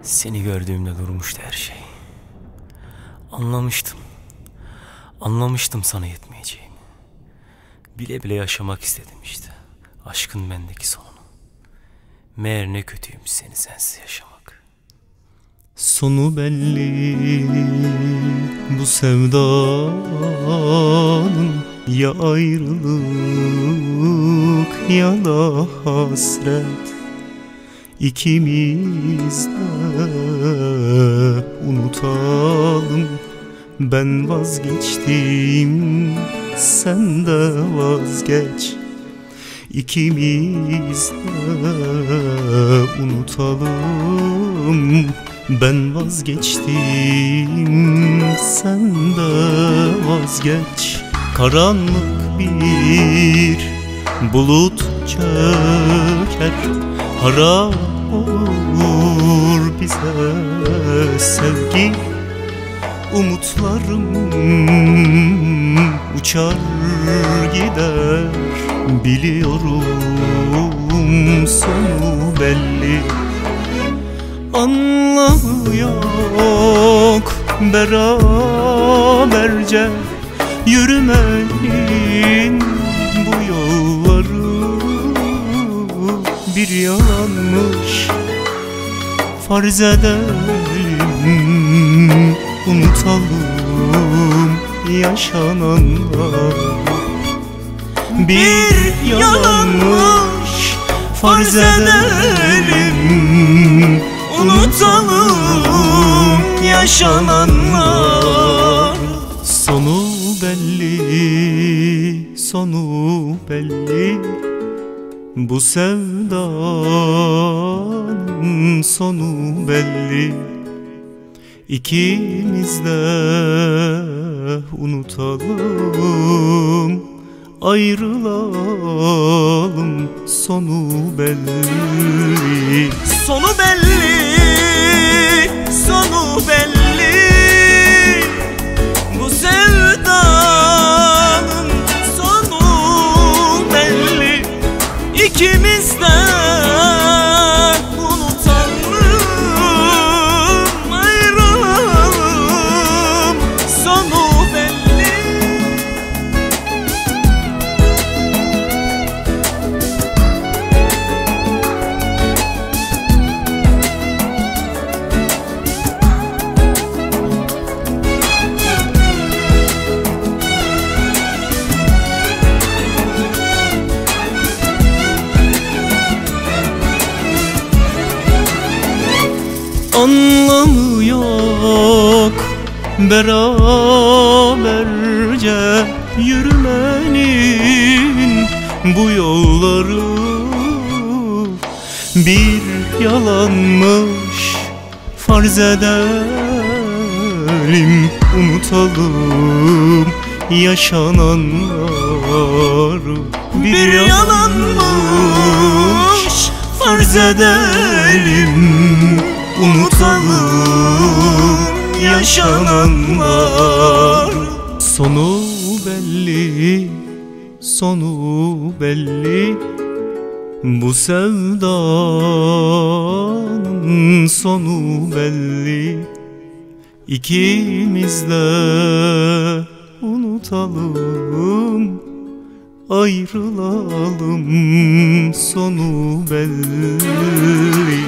Seni gördüğümde durmuştu her şey. Anlamıştım sana yetmeyeceğimi. Bile bile yaşamak istedim işte. Aşkın bendeki sonunu. Meğer ne kötüymüş seni sensiz yaşamak. Sonu belli bu sevdanın, ya ayrılık ya da hasret. İkimiz de unutalım. Ben vazgeçtim, sen de vazgeç. İkimiz de unutalım. Ben vazgeçtim, sen de vazgeç. Karanlık bir bulut çöker, harap olur bize sevgi. Umutlarım uçar gider, biliyorum sonu belli. Anlamı yok beraberce yürümenin bu yolları. Bir yalanmış farz edelim, unutalım yaşananlar. Bir yalanmış farz edelim, unutalım yaşananlar. Sonu belli, sonu belli. Bu sevdanın sonu belli. İkimiz de unutalım, ayrılalım, sonu belli. Sonu belli, sonu belli. Bu sevdanın sonu belli. İkimiz de unutalım, ayrılalım, sonu belli. Anlamı yok beraberce yürümenin bu yolları. Bir yalanmış farz edelim, unutalım yaşananları. Bir yalanmış farz edelim, unutalım yaşananlar. Sonu belli, sonu belli. Bu sevdanın sonu belli. İkimiz de unutalım, ayrılalım, sonu belli.